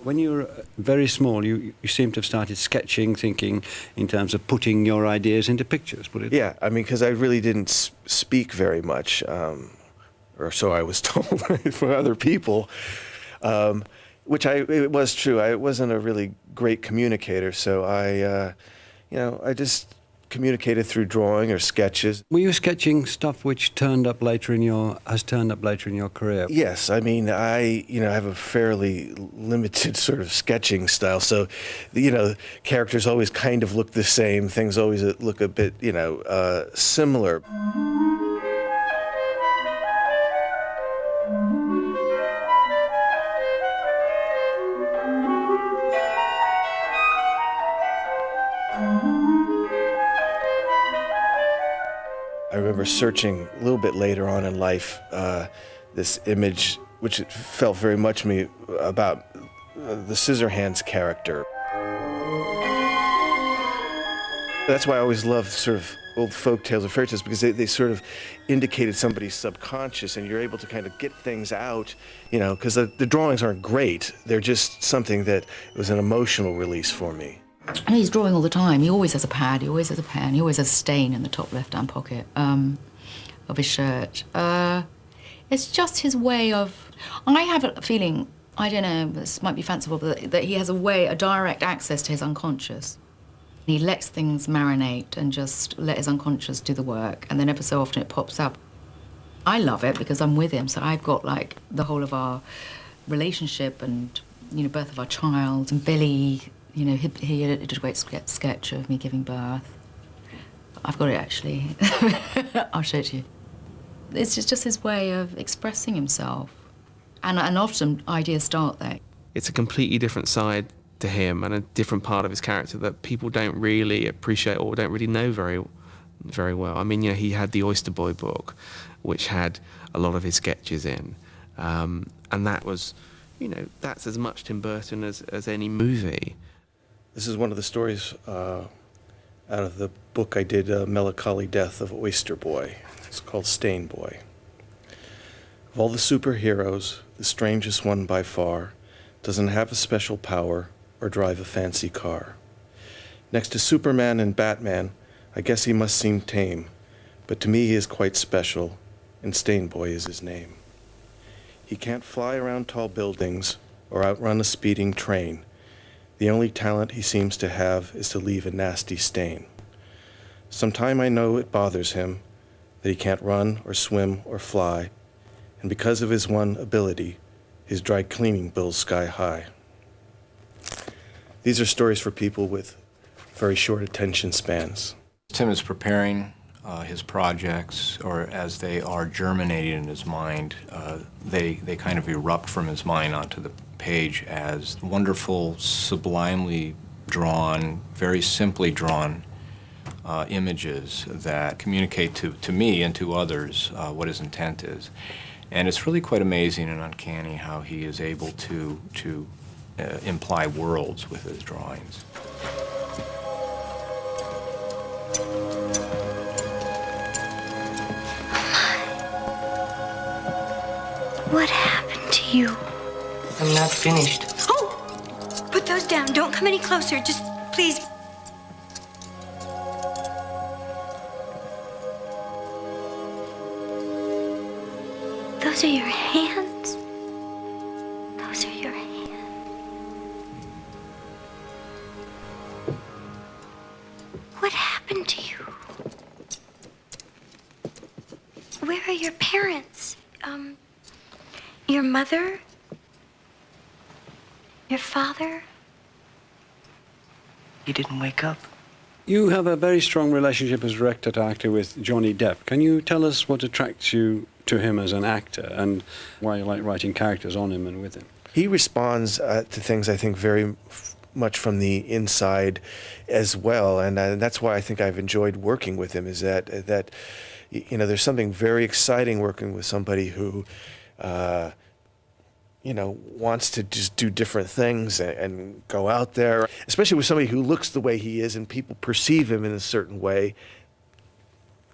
When you were very small, you seem to have started sketching, thinking in terms of putting your ideas into pictures. Yeah, I mean, because I really didn't speak very much, or so I was told for other people, it was true. I wasn't a really great communicator, so I just communicated through drawing or sketches. Were you sketching stuff which has turned up later in your career? Yes, I mean, I have a fairly limited sort of sketching style, so characters always kind of look the same. Things always look a bit similar. I remember searching a little bit later on in life this image, which felt very much to me about the Scissorhands character. That's why I always loved sort of old folk tales or fairy tales, because they sort of indicated somebody's subconscious, and you're able to kind of get things out, because the drawings aren't great. They're just something that was an emotional release for me. And he's drawing all the time. He always has a pad, he always has a pen, he always has a stain in the top left-hand pocket of his shirt. It's just his way of... I have a feeling, I don't know, this might be fanciful, but that he has a direct access to his unconscious. He lets things marinate and just let his unconscious do the work, and then ever so often it pops up. I love it because I'm with him, so I've got, like, the whole of our relationship and, birth of our child, and Billy... he did a great sketch of me giving birth. I've got it, actually. I'll show it to you. It's just his way of expressing himself. And often ideas start there. It's a completely different side to him and a different part of his character that people don't really appreciate or don't really know very well. I mean, he had the Oyster Boy book, which had a lot of his sketches in. And that was, that's as much Tim Burton as any movie. This is one of the stories out of the book I did, Melancholy Death of Oyster Boy. It's called Stain Boy. Of all the superheroes, the strangest one by far doesn't have a special power or drive a fancy car. Next to Superman and Batman, I guess he must seem tame, but to me he is quite special, and Stain Boy is his name. He can't fly around tall buildings or outrun a speeding train. The only talent he seems to have is to leave a nasty stain. Sometime I know it bothers him that he can't run or swim or fly, and because of his one ability, his dry cleaning bill's sky high. These are stories for people with very short attention spans. Tim is preparing his projects, or as they are germinating in his mind, they kind of erupt from his mind onto the page as wonderful, sublimely drawn, very simply drawn images that communicate to me and to others what his intent is. And it's really quite amazing and uncanny how he is able to imply worlds with his drawings. What happened to you? I'm not finished. Oh! Put those down. Don't come any closer. Just, please. Those are your hands. Those are your hands. What happened to you? Where are your parents? Your mother? Your father? He didn't wake up. You have a very strong relationship as director to actor with Johnny Depp. Can you tell us what attracts you to him as an actor and why you like writing characters on him and with him? He responds to things, I think, very much from the inside as well, and that's why I think I've enjoyed working with him, is that there's something very exciting working with somebody who wants to just do different things and go out there, especially with somebody who looks the way he is and people perceive him in a certain way.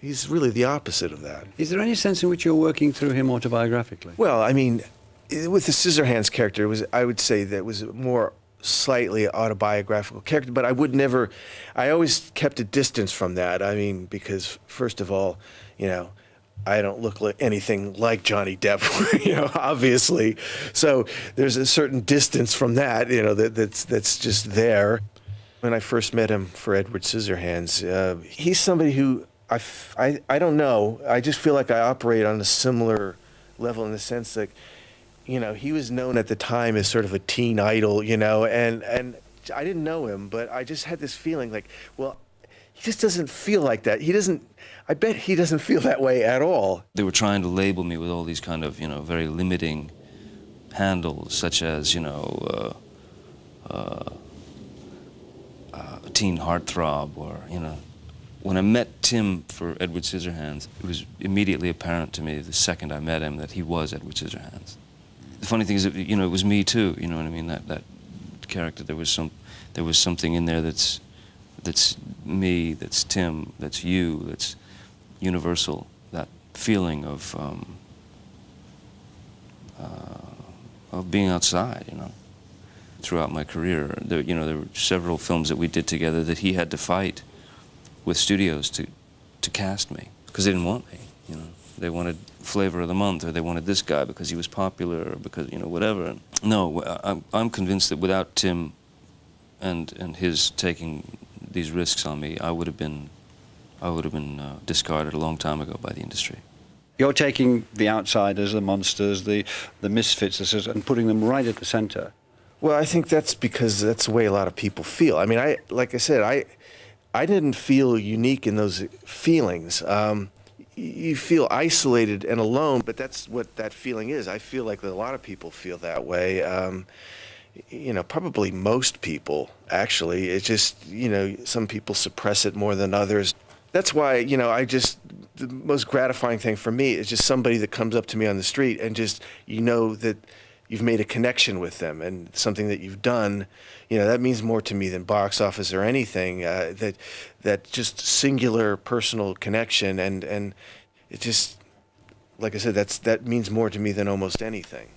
He's really the opposite of that. Is there any sense in which you're working through him autobiographically? Well, I mean, With the Scissorhands character, I would say that was more slightly autobiographical character, but I always kept a distance from that. I mean, because first of all, I don't look like anything like Johnny Depp, obviously. So there's a certain distance from that, that's just there. When I first met him for Edward Scissorhands, he's somebody who I don't know. I just feel like I operate on a similar level in the sense like, he was known at the time as sort of a teen idol, and I didn't know him, but I just had this feeling like, well, he just doesn't feel like that. I bet he doesn't feel that way at all. They were trying to label me with all these kind of, very limiting handles, such as, a teen heartthrob, or, When I met Tim for Edward Scissorhands, it was immediately apparent to me the second I met him that he was Edward Scissorhands. The funny thing is that, it was me too, you know what I mean? That character, there was something in there that's me, that's Tim, that's you, that's universal. That feeling of being outside, Throughout my career, there were several films that we did together that he had to fight with studios to cast me because they didn't want me, They wanted flavor of the month, or they wanted this guy because he was popular, or because, whatever. No, I'm convinced that without Tim and his taking these risks on me, I would have been discarded a long time ago by the industry. You're taking the outsiders, the monsters, the misfits, and putting them right at the center. Well, I think that's because that's the way a lot of people feel. I mean, like I said, I didn't feel unique in those feelings. You feel isolated and alone, but that's what that feeling is. I feel like a lot of people feel that way. Probably most people, actually. It's just, some people suppress it more than others. That's why, the most gratifying thing for me is just somebody that comes up to me on the street and just, that you've made a connection with them and something that you've done, that means more to me than box office or anything. That just singular personal connection, and it just, like I said, that means more to me than almost anything.